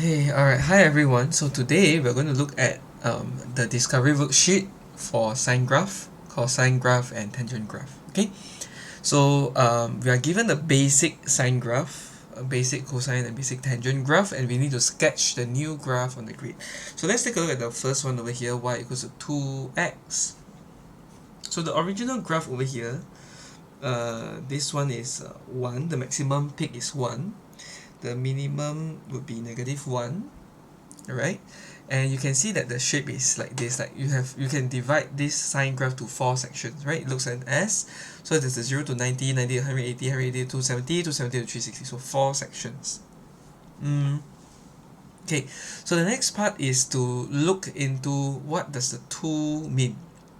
Hey, alright, hi everyone. So today we're going to look at the discovery worksheet for sine graph, called sine graph and tangent graph. Okay, so we are given the basic sine graph, a basic cosine and basic tangent graph, and we need to sketch the new graph on the grid. So let's take a look at the first one over here, y equals to 2x. So the original graph over here, this one is 1, the maximum peak is 1, the minimum would be -1. Alright, and you can see that the shape is like this. Like you can divide this sine graph to 4 sections, right? It looks like an S. So there's a 0 to 90, 90 to 180, 180 to 270, 270 to 360. So 4 sections. Okay, so the next part is to look into what does the 2 mean,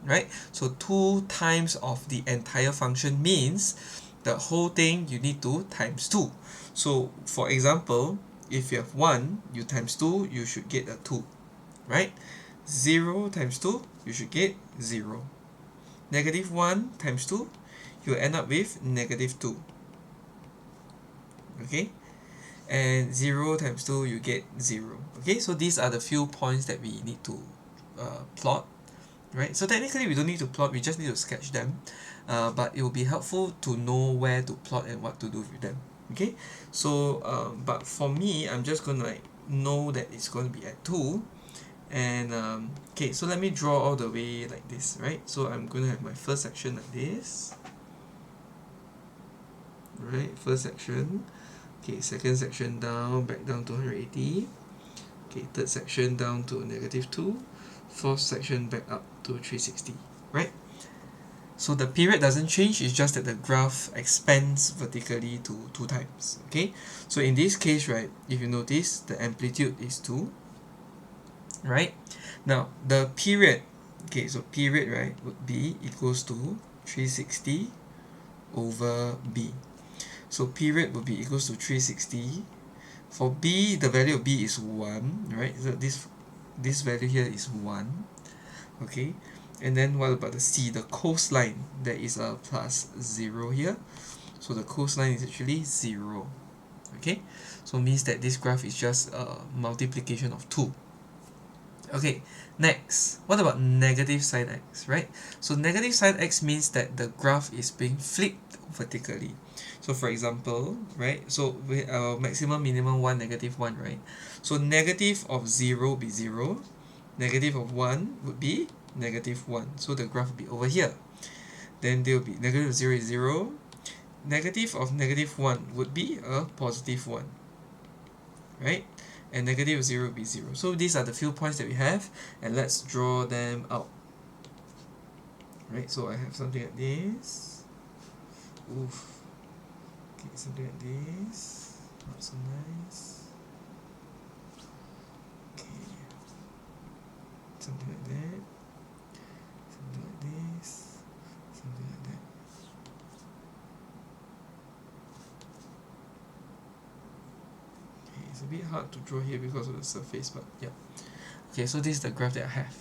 right? So 2 times of the entire function means the whole thing you need to times 2. So for example, if you have 1, you times 2, you should get a 2, right? 0 times 2, you should get 0. -1 times 2, you end up with -2. Okay? And 0 times 2, you get 0. Okay, so these are the few points that we need to plot, right? So technically we don't need to plot, we just need to sketch them, but it will be helpful to know where to plot and what to do with them. Okay, so but for me, I'm just going to like know that it's going to be at 2, and okay, so let me draw all the way like this, right? So I'm going to have my first section like this, right? First section. Okay, second section down, back down to 180. Okay, third section down to -2. Fourth section back up to 360, right? So the period doesn't change, it's just that the graph expands vertically to 2 times, okay? So in this case, right, if you notice, the amplitude is 2, right? Now, the period, okay, so period, right, would be equals to 360 over b. So period would be equals to 360. For b, the value of b is 1, right? So this value here is 1, okay? And then what about the c, the coastline? There is a plus 0 here. So the coastline is actually 0, okay? So it means that this graph is just a multiplication of 2. Okay, next, what about negative sine x, right? So negative sine x means that the graph is being flipped vertically. So for example, right, so we maximum, minimum 1, -1, right? So negative of 0 would be 0, negative of 1 would be -1. So the graph would be over here. Then there will be negative of 0 is 0, negative of -1 would be a positive 1, right? And negative 0 will be 0. So these are the few points that we have, and let's draw them out. Right, so I have something like this. Oof. Okay, something like this. Not so nice. Okay. Something like that. Something like this. Something like that. Okay, it's a bit hard to draw here because of the surface, but yeah. Okay, so this is the graph that I have.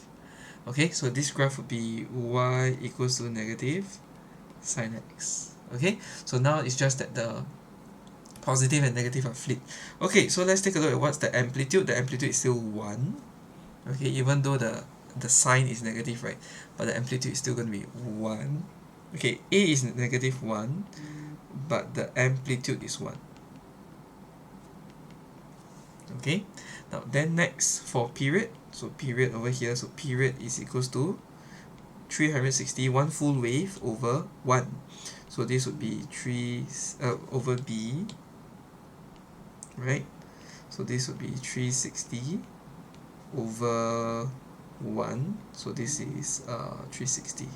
Okay, so this graph would be y equals to negative sine x. Okay, so now it's just that the positive and negative are flipped. Okay, so let's take a look at what's the amplitude. The amplitude is still 1. Okay, even though the sign is negative, right? But the amplitude is still going to be 1. Okay, A is -1, but the amplitude is 1. Okay, now then next for period. So period over here, so period is equals to 360, one full wave over 1. So this would be 3 over b, right? So this would be 360 over 1. So this is 360,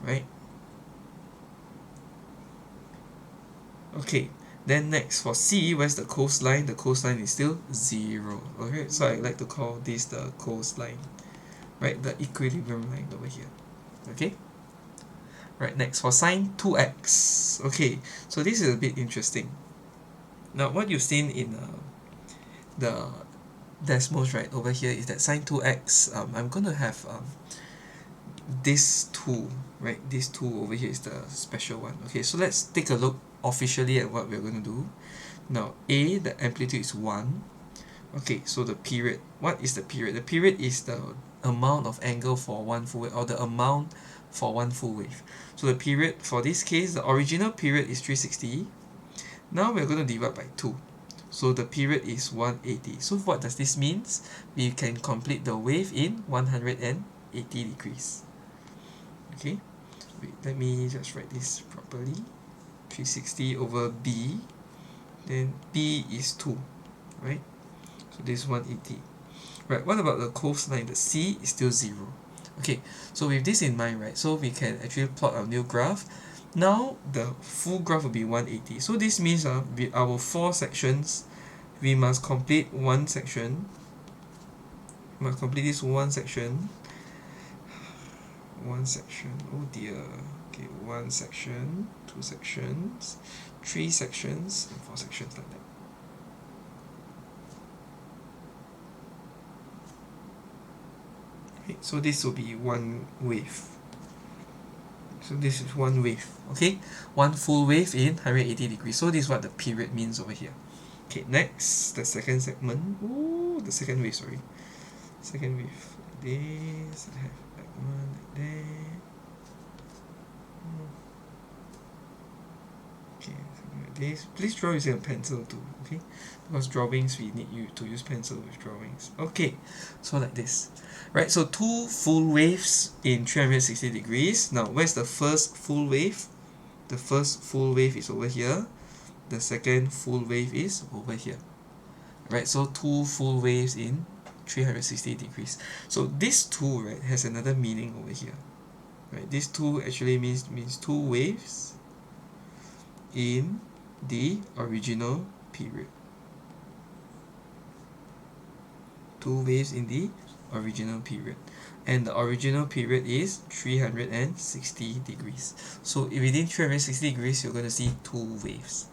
right? Okay, then next for C, where's the coastline? The coastline is still 0. Okay, so I like to call this the coastline, right? The equilibrium line over here. Okay? Right, next for sine 2x. Okay, so this is a bit interesting. Now, what you've seen in the Desmos right over here is that sine 2x, I'm going to have this 2, right? This 2 over here is the special one. Okay, so let's take a look officially at what we're going to do. Now, A, the amplitude is 1. Okay, so the period. What is the period? The period is the amount of angle for one full wave, or the amount for one full wave. So the period for this case, the original period is 360. Now we're going to divide by 2. So the period is 180. So what does this mean? We can complete the wave in 180 degrees. Okay, wait, let me just write this properly. 360 over B, then B is 2, right? So this is 180. Right, what about the coastline? The C is still 0. Okay, so with this in mind, right, so we can actually plot our new graph. Now the full graph will be 180. So this means with our 4 sections, we must complete one section. We must complete this one section. One section. Oh dear. Okay, one section, 2 sections, 3 sections, and 4 sections like that. Okay, so this will be one wave. So this is one wave, okay? One full wave in 180 degrees. So this is what the period means over here. Okay, next, the second segment. Ooh, the second wave, sorry. Second wave. This, I have like one like that. Okay, something like this. Please draw using a pencil too, okay? Because drawings, we need you to use pencil with drawings. Okay, so like this. Right, so 2 full waves in 360 degrees. Now, where's the first full wave? The first full wave is over here. The second full wave is over here. Right, so 2 full waves in 360 degrees. So this 2, right, has another meaning over here. Right, this 2 actually means 2 waves in the original period. 2 waves in the original period, and the original period is 360 degrees. So within 360 degrees, you're going to see 2 waves.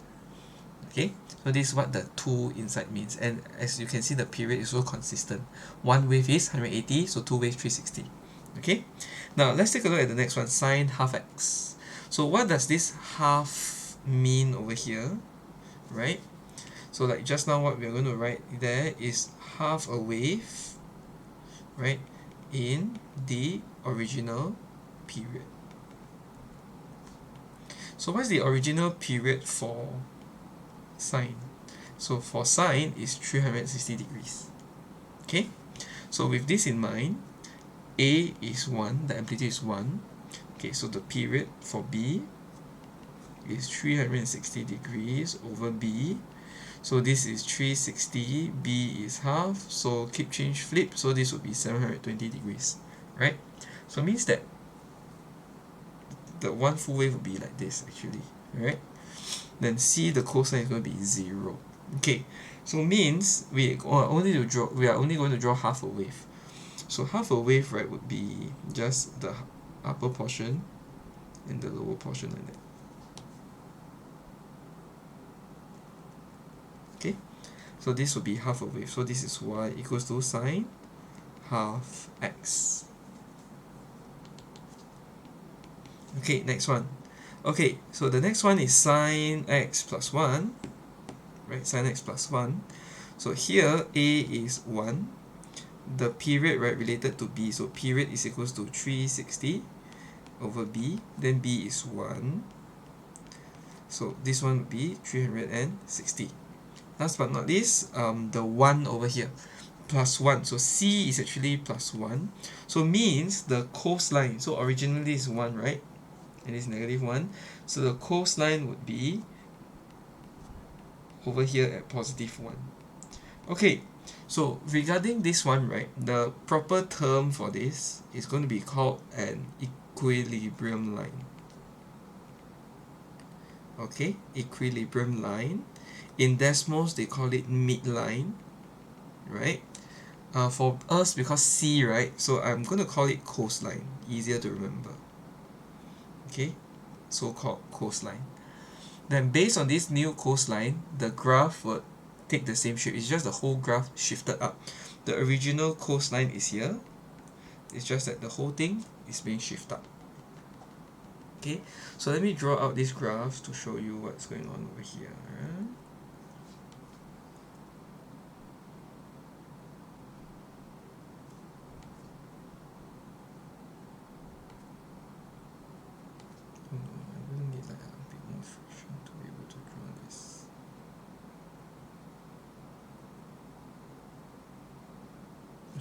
Okay, so this is what the 2 inside means, and as you can see, the period is so consistent. One wave is 180, so 2 waves 360. Okay, now let's take a look at the next one, sine half x. So what does this half mean over here, right? So like just now, what we're going to write there is half a wave, right, in the original period. So what's the original period for sine? So for sine is 360 degrees. Okay, so with this in mind, A is 1, the amplitude is 1. Okay, so the period for B is 360 degrees over B. So this is 360, B is half, so keep change flip, so this would be 720 degrees, right? So it means that the one full wave would be like this actually, right? Then C, the cosine is going to be 0. Okay, so means we are only going to draw half a wave. So half a wave, right, would be just the upper portion and the lower portion like that. Okay, so this would be half a wave. So this is y equals to sine half x. Okay, next one. Okay, so the next one is sine x plus 1, right? Sine x plus 1. So here A is 1. The period, right, related to B. So period is equals to 360 over B. Then B is 1. So this one would be 360. Last but not least, the 1 over here, plus 1. So C is actually plus 1. So means the coastline, so originally is 1, right? And it's negative 1. So the coastline would be over here at positive 1. Okay, so regarding this one, right, the proper term for this is going to be called an equilibrium line. Okay, equilibrium line. In Desmos, they call it midline, right? For us, because C, right, so I'm going to call it coastline, easier to remember. Okay, so-called coastline. Then based on this new coastline, the graph would take the same shape. It's just the whole graph shifted up. The original coastline is here. It's just that the whole thing is being shifted up. Okay, so let me draw out this graph to show you what's going on over here.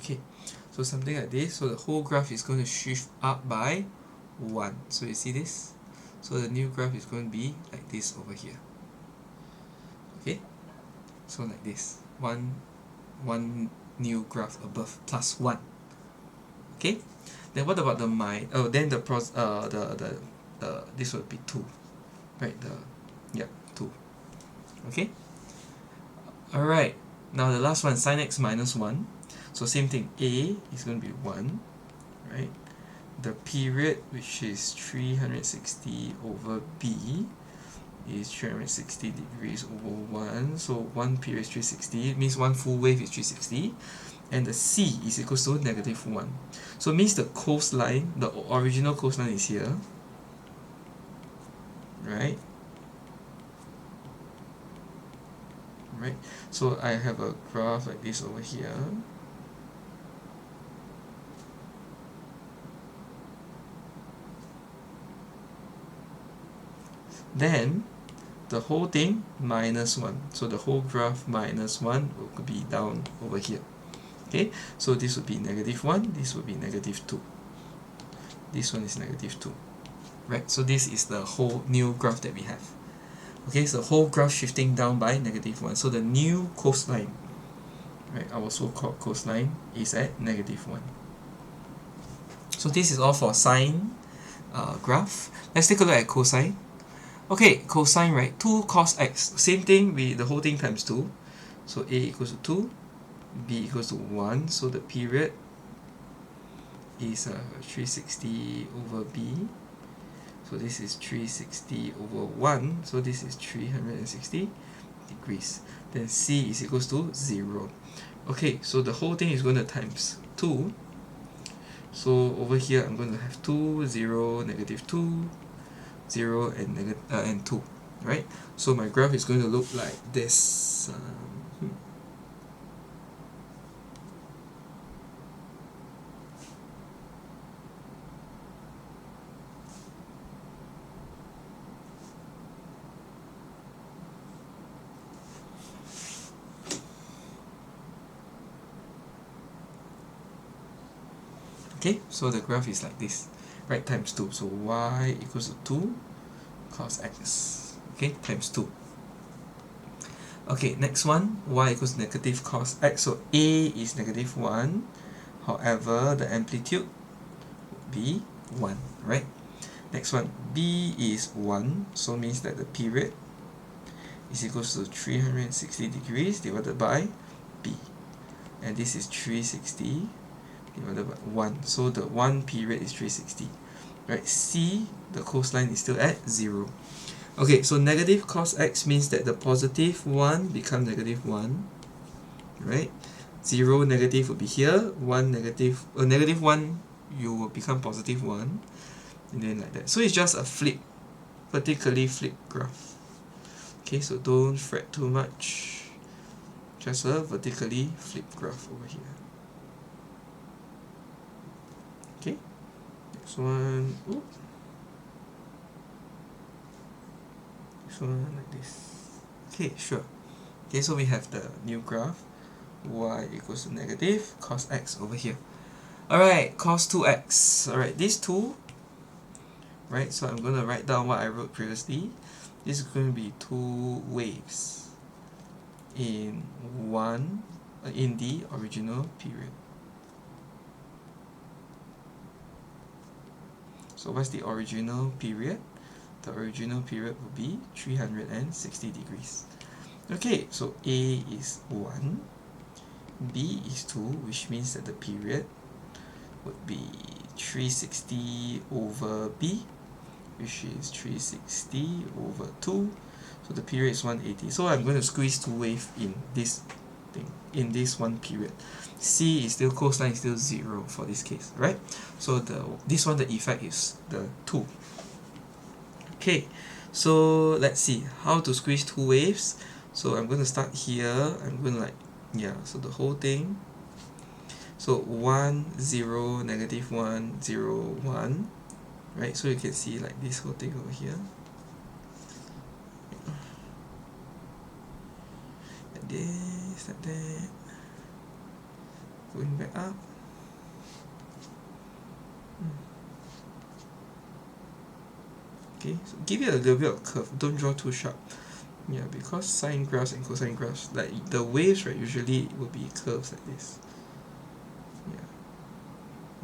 Okay, so something like this. So the whole graph is going to shift up by 1. So you see this? So the new graph is going to be like this over here. Okay, so like this. One new graph above plus 1. Okay, then what about the then the this would be 2, right? 2. Okay, all right, now the last one, sine x minus 1. So same thing, a is going to be 1, right? The period, which is 360 over b, is 360 degrees over 1. So 1 period is 360, it means 1 full wave is 360. And the c is equals to negative 1. So it means the coastline, the original coastline is here, right? Right. So I have a graph like this over here. Then the whole thing minus 1. So the whole graph minus 1 will be down over here. Okay, so this would be negative 1, this would be negative 2. This one is negative 2. Right, so this is the whole new graph that we have. Okay, so the whole graph shifting down by negative 1. So the new coastline, right, our so-called coastline, is at negative 1. So this is all for sine graph. Let's take a look at cosine. Okay, cosine, right, 2 cos x. Same thing, the whole thing times 2. So a equals to 2, b equals to 1. So the period is 360 over b. So this is 360 over 1. So this is 360 degrees. Then c is equals to 0. Okay, so the whole thing is going to times 2. So over here I'm going to have 2, 0, negative 2, 0, and 2. Right? So my graph is going to look like this. Okay, so the graph is like this, right, times 2. So y equals to 2 cos x, okay, times 2. Okay, next one, y equals negative cos x. So a is negative 1, however, the amplitude would be 1, right? Next one, b is 1, so means that the period is equals to 360 degrees divided by b. And this is 360 divided by 1. So the 1 period is 360. Right, c, the coastline is still at 0. Okay, so negative cos x means that the positive 1 become negative 1. Right? 0 negative would be here. 1 negative, negative 1, you will become positive 1. And then like that. So it's just a flip, vertically flip graph. Okay, so don't fret too much. Just a vertically flip graph over here. Okay, next one. Ooh. This one like this. Okay, sure. Okay, so we have the new graph. Y equals to negative cos x over here. Alright, cos 2x. Alright, these two, right, so I'm going to write down what I wrote previously. This is going to be 2 waves in the original period. So what's the original period? The original period would be 360 degrees. Okay, so A is 1, B is 2, which means that the period would be 360 over B, which is 360 over 2. So the period is 180. So I'm going to squeeze 2 waves in this thing, in this one period. C is still, coastline is still 0 for this case, right? So this one, the effect is the 2. Okay, so let's see how to squeeze 2 waves. So I'm going to start here. I'm going to so the whole thing. So 1, 0, negative 1, 0, 1. Right, so you can see like this whole thing over here. Like this, like that. going back up. Okay, so give it a little bit of curve, don't draw too sharp. Yeah, because sine graphs and cosine graphs, like the waves, right, usually will be curves like this.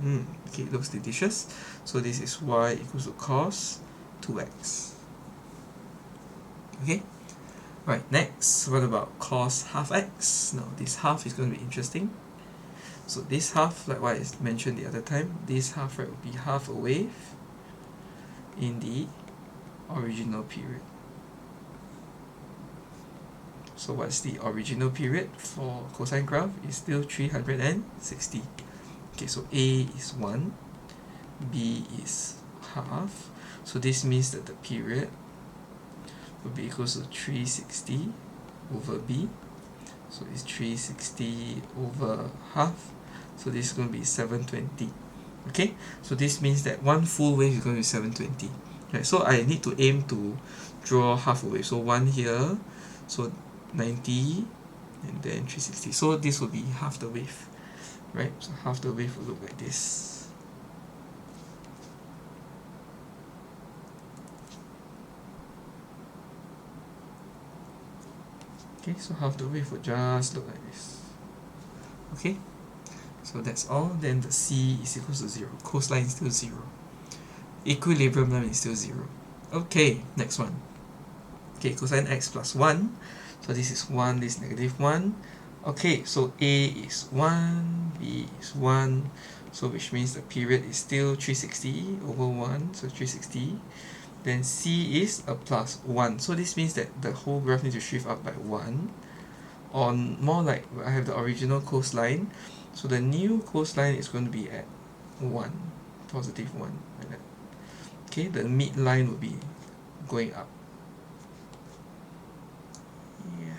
Yeah. Okay, it looks delicious. So this is y equals to cos 2x. Okay. Right, next, what about cos half x? Now this half is going to be interesting. So this half, like what I mentioned the other time, this half, right, will be half a wave in the original period. So what's the original period for cosine graph? Is still 360. Okay, so A is 1, B is half. So this means that the period will be equals to 360 over B. So it's 360 over half. So this is going to be 720. Okay, so this means that one full wave is going to be 720. Right, so I need to aim to draw half a wave. So 1 here, so 90, and then 360. So this will be half the wave. Right, so half the wave will look like this. Okay, so half the wave will just look like this. Okay, so that's all. Then the C is equals to 0. Coastline is still 0. Equilibrium line is still 0. Okay, next one. Okay, cosine x plus 1. So this is 1, this is negative 1. Okay, so A is 1, B is 1. So which means the period is still 360 over 1. So 360. Then C is a plus 1. So this means that the whole graph needs to shift up by 1. Or more like I have the original coastline. So the new coastline is going to be at 1. Positive 1. Like that. Okay, the midline will be going up. Yeah.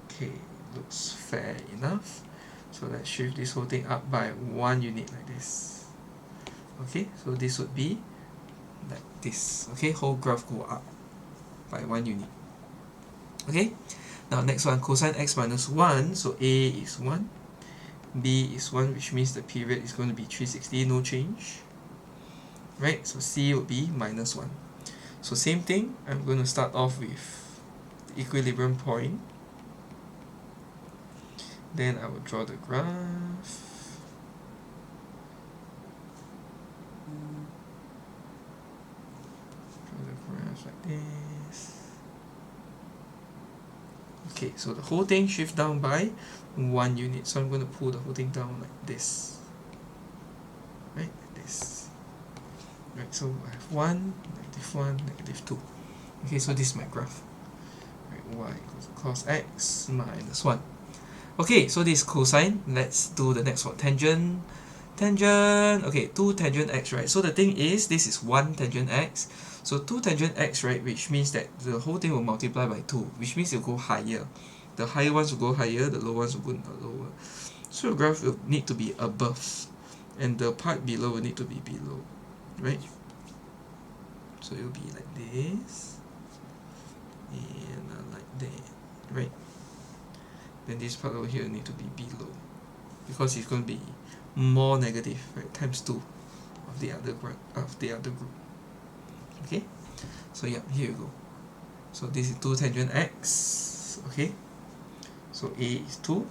Okay, looks fair enough. So let's shift this whole thing up by 1 unit like this. Okay, so this would be like this. Okay, whole graph go up by 1 unit. Okay, now next one, cosine x minus 1. So A is 1, B is 1, which means the period is going to be 360, no change. Right, so C would be minus 1. So same thing, I'm going to start off with the equilibrium point. Then I will draw the graph. Draw the graph like this. Okay, so the whole thing shifts down by 1 unit. So I'm going to pull the whole thing down like this. Right, like this. Right, so I have 1, negative 2. Okay, so this is my graph. Right, y equals to cos x minus 1. Okay, so this is cosine. Let's do the next one. Tangent. Okay, 2 tangent x, right? So the thing is, this is 1 tangent x. So 2 tangent x, right, which means that the whole thing will multiply by 2, which means it will go higher. The higher ones will go higher, the lower ones will go lower. So the graph will need to be above, and the part below will need to be below, right? So it will be like this, and like that, right? Then this part over here will need to be below, because it's going to be more negative, right, times 2 of the other group. Okay, so yeah, here you go. So this is 2 tangent x. Okay, so A is 2,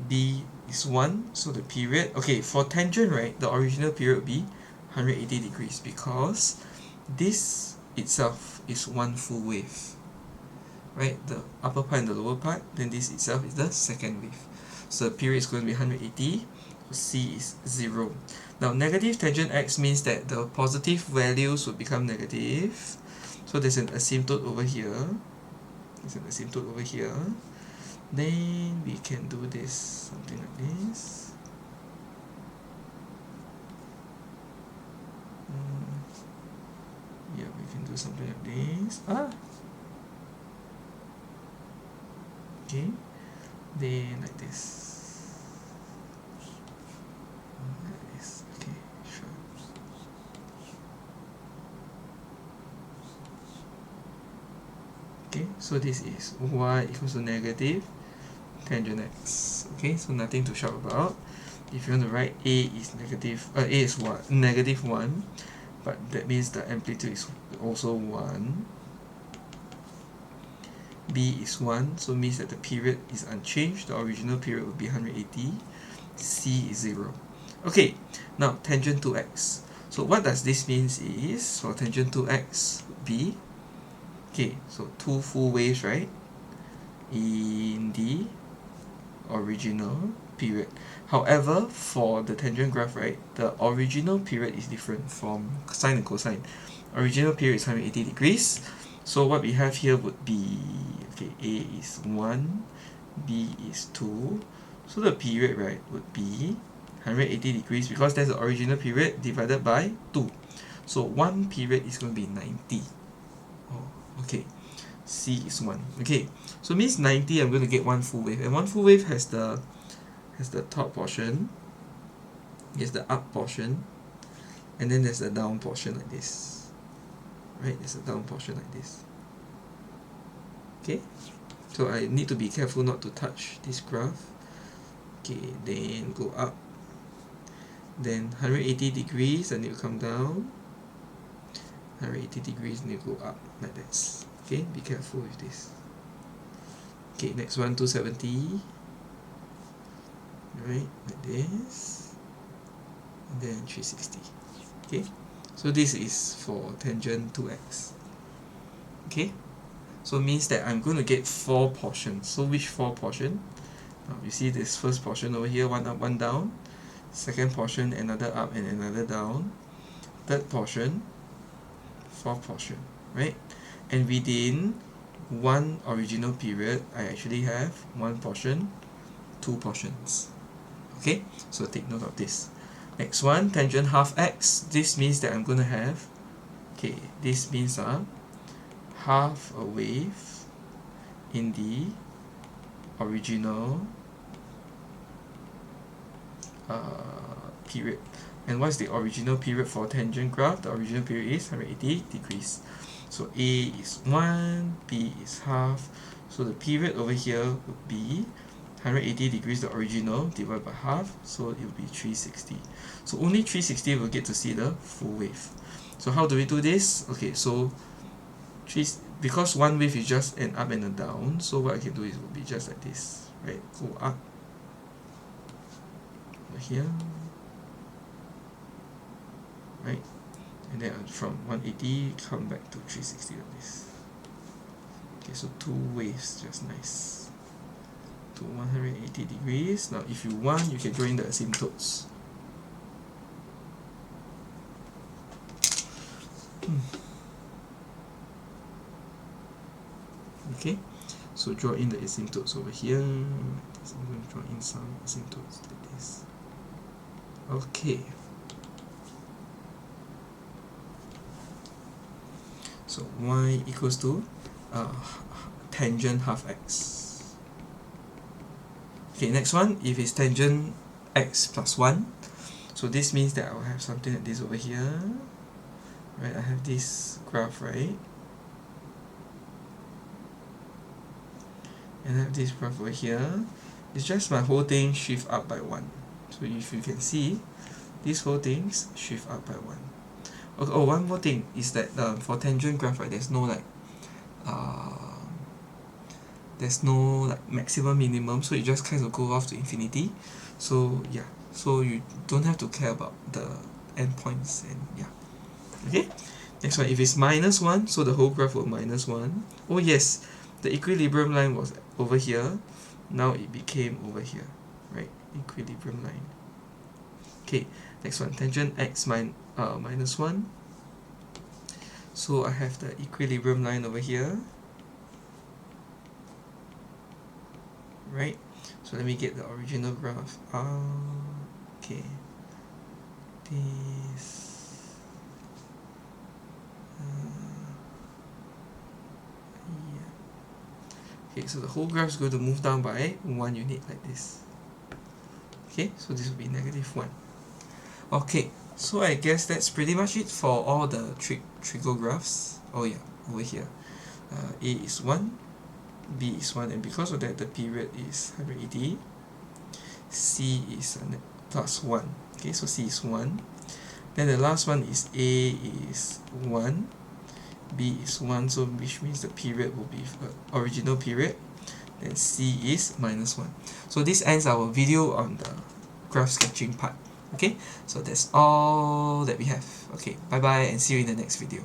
B is 1. So the period, okay, for tangent, right, the original period will be 180 degrees, because this itself is one full wave, right? The upper part and the lower part. Then this itself is the second wave. So the period is going to be 180. C is 0. Now negative tangent x means that the positive values will become negative. So there's an asymptote over here. Then we can do this, something like this. Yeah, we can do something like this. Okay, then like this. Okay, sure. Okay, so this is y equals to negative tangent x. Okay, so nothing to shout about. If you want to write a is negative 1, but that means the amplitude is also 1. B is 1, so means that the period is unchanged. The original period would be 180. C is 0. Okay, now tangent to x. So what does this mean is, for tangent to x would be, okay, so 2 full waves, right, in the original period. However, for the tangent graph, right, the original period is different from sine and cosine. Original period is 180 degrees. So what we have here would be, okay, A is 1, B is 2. So the period, right, would be 180 degrees because that's the original period divided by 2. So one period is going to be 90. Oh, okay. C is 1. Okay, so means 90 I'm going to get one full wave. And one full wave has the top portion, here's the up portion, and then there's a down portion like this. Right, there's a down portion like this. Okay, so I need to be careful not to touch this graph. Okay, then go up. Then 180 degrees, I need to come down. 180 degrees, I need to go up like this. Okay, be careful with this. Okay, next one, 270. Right, like this. And then 360. Okay, so this is for tangent to x. Okay, so it means that I'm going to get 4 portions. So which 4 portion? Now you see this first portion over here, one up, one down. Second portion, another up and another down. Third portion, fourth portion, right? And within one original period, I actually have 1 portion, 2 portions. Okay, so take note of this. Next one, tangent half x. This means that I'm going to have, okay, this means half a wave in the original period. And what's the original period for tangent graph? The original period is 180 degrees. So A is 1, B is half. So the period over here would be 180 degrees, the original, divided by half, so it will be 360. So only 360 will get to see the full wave. So how do we do this? Okay, so because one wave is just an up and a down, so what I can do is will be just like this, right? Go up over here, right? And then from 180 come back to 360 like this. Okay, so 2 waves, just nice. To 180 degrees. Now if you want, you can join the asymptotes. Okay, so draw in the asymptotes over here. So I'm going to draw in some asymptotes like this. Okay, so y equals to tangent half x. Okay, next one, if it's tangent x plus 1, so this means that I will have something like this over here, right? I have this graph, right? And I have this graph over here. It's just my whole thing shift up by 1. So if you can see, these whole things shift up by 1. Okay, oh, one more thing is that for tangent graph, right, there's no maximum minimum, so it just kind of go off to infinity. So yeah, so you don't have to care about the endpoints, and yeah. Okay, next one, if it's minus 1, so the whole graph will minus 1. Oh yes, the equilibrium line was over here, now it became over here, right? Equilibrium line. Okay, next one, tangent x minus 1. So I have the equilibrium line over here, right? So let me get the original graph. Okay, this yeah. Okay, so the whole graph is going to move down by 1 unit like this. Okay, so this will be -1. Okay, so I guess that's pretty much it for all the trigographs. Oh yeah, over here, A is 1, B is 1, and because of that the period is 180. C is plus 1. Okay, so C is 1. Then the last one is A is 1, B is 1, so which means the period will be original period. Then C is minus 1. So this ends our video on the graph sketching part. Okay, so that's all that we have. Okay, bye bye and see you in the next video.